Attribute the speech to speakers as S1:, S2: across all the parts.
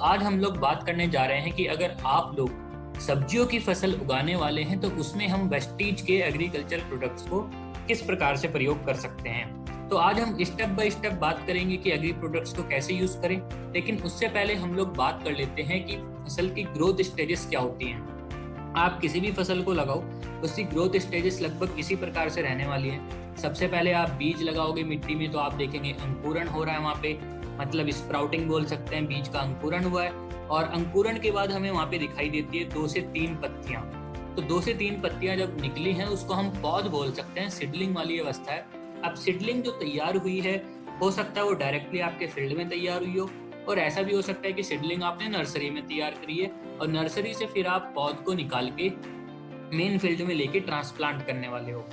S1: आज हम लोग बात करने जा रहे हैं कि अगर आप लोग सब्जियों की फसल उगाने वाले हैं तो उसमें हम वेस्टीज के एग्रीकल्चर प्रोडक्ट्स को किस प्रकार से प्रयोग कर सकते हैं। तो आज हम स्टेप बाय स्टेप बात करेंगे कि एग्री प्रोडक्ट्स को कैसे यूज करें, लेकिन उससे पहले हम लोग बात कर लेते हैं कि फसल की ग्रोथ स्टेजेस क्या होती हैं। आप किसी भी फसल को लगाओ, उसकी ग्रोथ स्टेजेस लगभग इसी प्रकार से रहने वाली है। सबसे पहले आप बीज लगाओगे मिट्टी में तो आप देखेंगे अंकुरण हो रहा है वहाँ पे, मतलब स्प्राउटिंग बोल सकते हैं, बीज का अंकुरण हुआ है। और अंकुरण के बाद हमें वहाँ पे दिखाई देती है 2 से 3 पत्तियां। तो 2 से 3 पत्तियां जब निकली हैं उसको हम पौध बोल सकते हैं, सीडलिंग वाली अवस्था है। अब सीडलिंग जो तैयार हुई है, हो सकता है वो डायरेक्टली आपके फील्ड में तैयार हुई हो, और ऐसा भी हो सकता है कि सीडलिंग आपने नर्सरी में तैयार करी है और नर्सरी से फिर आप पौध को निकाल के मेन फील्ड में लेके ट्रांसप्लांट करने वाले हो।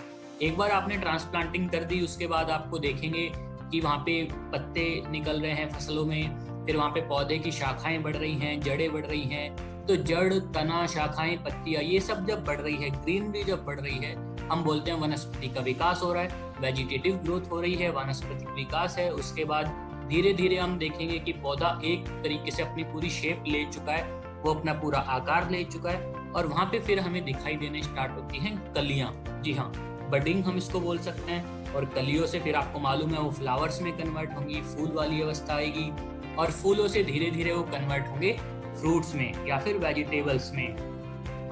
S1: एक बार आपने ट्रांसप्लांटिंग कर दी, उसके बाद आपको देखेंगे कि वहाँ पे पत्ते निकल रहे हैं फसलों में, फिर वहाँ पे पौधे की शाखाएं बढ़ रही हैं, जड़ें बढ़ रही हैं। तो जड़, तना, शाखाएं, पत्तियां ये सब जब बढ़ रही है, ग्रीनरी जब बढ़ रही है, हम बोलते हैं वनस्पति का विकास हो रहा है, वेजिटेटिव ग्रोथ हो रही है, वानस्पतिक विकास है। उसके बाद धीरे धीरे हम देखेंगे कि पौधा एक तरीके से अपनी पूरी शेप ले चुका है, वो अपना पूरा आकार ले चुका है, और वहाँ पे फिर हमें दिखाई देने स्टार्ट होती हैं कलियां। जी हाँ, बडिंग हम इसको बोल सकते हैं। और कलियों से फिर आपको मालूम है वो फ्लावर्स में कन्वर्ट होंगी, फूल वाली अवस्था आएगी, और फूलों से धीरे धीरे वो कन्वर्ट होंगे फ्रूट्स में या फिर वेजिटेबल्स में।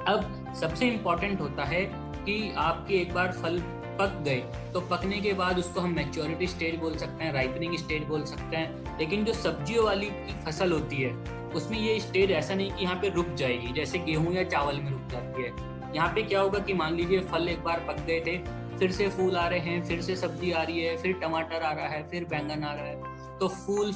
S1: अब सबसे इम्पोर्टेंट होता है कि आपके एक बार फल पक गए तो पकने के बाद उसको हम मैच्योरिटी स्टेज बोल सकते हैं, राइपनिंग स्टेज बोल सकते हैं। लेकिन जो सब्जियों वाली की फसल होती है उसमें ये स्टेज ऐसा नहीं कि यहाँ पे रुक जाएगी, जैसे गेहूं या चावल में रुक जाती है। यहाँ पे क्या होगा कि मान लीजिए फल एक बार पक गए थे, फिर से फूल आ रहे हैं, फिर से सब्जी आ रही है, फिर टमाटर आ रहा है, फिर बैंगन आ रहा है, तो फूल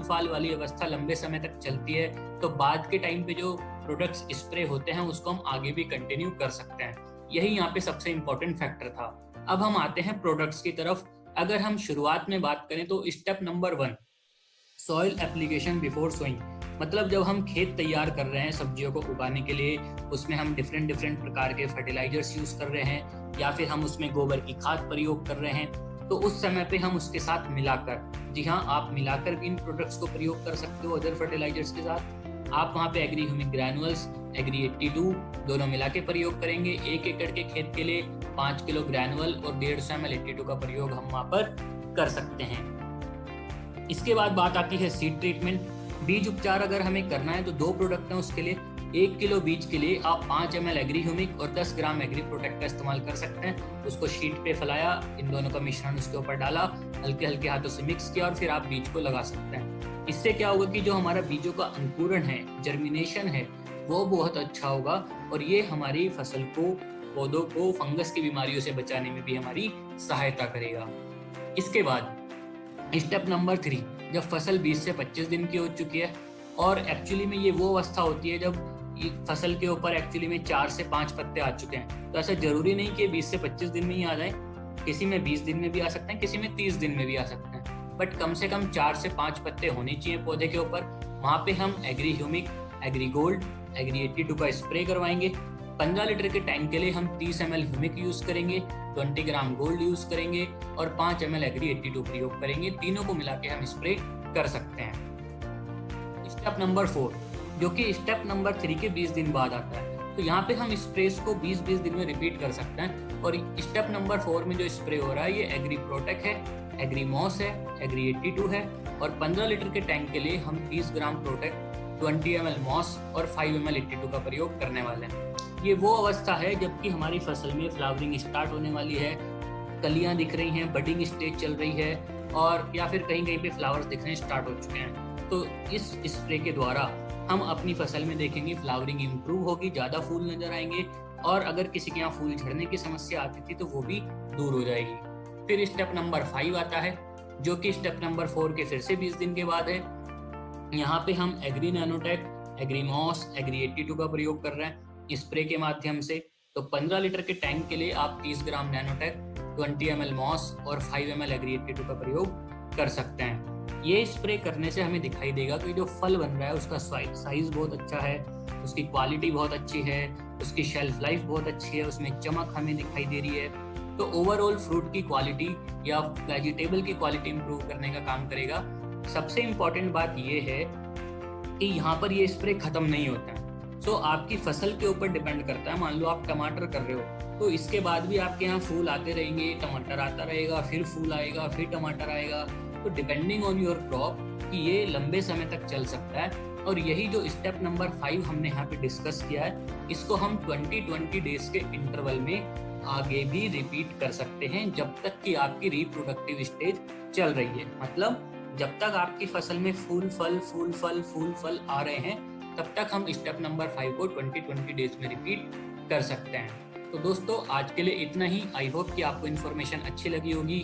S1: फाल वाली अवस्था लंबे समय तक चलती है। तो बाद के टाइम पे जो प्रोडक्ट्स स्प्रे होते हैं उसको हम आगे भी कंटिन्यू कर सकते हैं। यही यहाँ पे सबसे इम्पोर्टेंट फैक्टर था। अब हम आते हैं प्रोडक्ट्स की तरफ। अगर हम शुरुआत में बात करें तो step number 1, soil application before sowing. मतलब जब हम खेत तैयार कर रहे हैं सब्जियों को उगाने के लिए, उसमें हम डिफरेंट प्रकार के फर्टिलाइजर्स यूज कर रहे हैं या फिर हम उसमें गोबर की खाद प्रयोग कर रहे हैं, तो उस समय पे हम उसके साथ मिलाकर, जी हाँ, आप मिलाकर भी इन प्रोडक्ट्स को प्रयोग कर सकते हो अदर फर्टिलाइजर्स के साथ। आप वहाँ पे एग्री ह्यूमिक ग्रैनुअल्स, एग्री 82 दोनों मिला के प्रयोग करेंगे। 1 एकड़ के खेत के लिए 5 किलो ग्रैनुअल और 150 ml 82 का प्रयोग हम वहाँ पर कर सकते हैं। इसके बाद बात आती है सीड ट्रीटमेंट। बीज उपचार अगर हमें करना है तो 2 प्रोडक्ट हैं उसके लिए। 1 किलो बीज के लिए आप 5 ml एग्री ह्यूमिक और 10 ग्राम एग्री प्रोटेक्ट का इस्तेमाल कर सकते हैं। उसको शीट पे फैलाया, इन दोनों का मिश्रण उसके ऊपर डाला, हल्के हल्के हाथों से मिक्स किया और फिर आप बीज को लगा सकते हैं। इससे क्या होगा कि जो हमारा बीजों का अंकुरण है, जर्मिनेशन है, वो बहुत अच्छा होगा और ये हमारी फसल को, पौधों को फंगस की बीमारियों से बचाने में भी हमारी सहायता करेगा। इसके बाद स्टेप नंबर 3, जब फसल 20 से 25 दिन की हो चुकी है और एक्चुअली में ये वो अवस्था होती है जब फसल के ऊपर एक्चुअली में 4 से 5 पत्ते आ चुके हैं। तो ऐसा जरूरी नहीं कि 20 से 25 दिन में ही आ जाए, किसी में 20 दिन में भी आ सकते हैं, किसी में 30 दिन में भी आ सकते हैं, बट कम से कम 4 से 5 पत्ते होने चाहिए पौधे के ऊपर। वहाँ पे हम agri humic, agri gold, agri 82 का स्प्रे करवाएंगे। 15 लीटर के टैंक के लिए हम 30 ml ह्यूमिक यूज करेंगे, 20 ग्राम गोल्ड यूज करेंगे और 5 ml एग्री 82 प्रयोग करेंगे। तीनों को मिला के हम स्प्रे कर सकते हैं। स्टेप नंबर 4, जो कि स्टेप नंबर 3 के 20 दिन बाद आता है, तो यहाँ पे हम स्प्रेस को 20-20 दिन में रिपीट कर सकते हैं। और स्टेप नंबर 4 में जो स्प्रे हो रहा है ये एग्री प्रोटेक्ट है, एग्री मॉस है, एग्री 82 है, और 15 लीटर के टैंक के लिए हम 30 ग्राम प्रोटेक्ट, 20 ml मॉस और 5 ml 82 का प्रयोग करने वाले हैं। ये वो अवस्था है जबकि हमारी फसल में फ्लावरिंग स्टार्ट होने वाली है, कलियां दिख रही हैं, बडिंग स्टेज चल रही है, और या फिर कहीं कहीं पे फ्लावर्स दिखने स्टार्ट हो चुके हैं। तो इस स्प्रे के द्वारा हम अपनी फसल में देखेंगे फ्लावरिंग इंप्रूव होगी, ज़्यादा फूल नजर आएंगे, और अगर किसी के यहाँ फूल झड़ने की समस्या आती थी तो वो भी दूर हो जाएगी। फिर स्टेप नंबर 5 आता है, जो कि स्टेप नंबर 4 के फिर से 20 दिन के बाद है। यहाँ पे हम agri nanotech, agri moss, agri 82 का प्रयोग कर रहे हैं स्प्रे के माध्यम से। तो 15 लीटर के टैंक के लिए आप 30 ग्राम नैनोटेक, 20 ml मॉस और 5 ml एग्री 82 का प्रयोग कर सकते हैं। ये स्प्रे करने से हमें दिखाई देगा कि जो फल बन रहा है उसका साइज बहुत अच्छा है, उसकी क्वालिटी बहुत अच्छी है, उसकी शेल्फ लाइफ बहुत अच्छी है, उसमें चमक हमें दिखाई दे रही है। तो ओवरऑल फ्रूट की क्वालिटी या वेजिटेबल की क्वालिटी इंप्रूव करने का काम करेगा। सबसे इम्पोर्टेंट बात ये है कि यहाँ पर ये स्प्रे खत्म नहीं होता है। सो आपकी फसल के ऊपर डिपेंड करता है। मान लो आप टमाटर कर रहे हो तो इसके बाद भी आपके यहाँ फूल आते रहेंगे, टमाटर आता रहेगा, फिर फूल आएगा, फिर टमाटर आएगा। तो डिपेंडिंग ऑन योर क्रॉप कि ये लंबे समय तक चल सकता है। और यही जो स्टेप नंबर 5 हमने यहाँ पे डिस्कस किया है, इसको हम 20-20 डेज के इंटरवल में आगे भी रिपीट कर सकते हैं जब तक कि आपकी रिप्रोडक्टिव स्टेज चल रही है। मतलब जब तक आपकी फसल में फूल फल आ रहे हैं तब तक हम स्टेप नंबर 5 को 20-20 डेज में रिपीट कर सकते हैं। तो दोस्तों आज के लिए इतना ही। आई होप कि आपको इन्फॉर्मेशन अच्छी लगी होगी।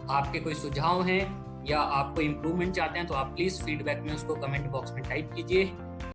S1: आपके कोई सुझाव हैं या आप कोई इम्प्रूवमेंट चाहते हैं तो आप प्लीज़ फीडबैक में उसको कमेंट बॉक्स में टाइप कीजिए।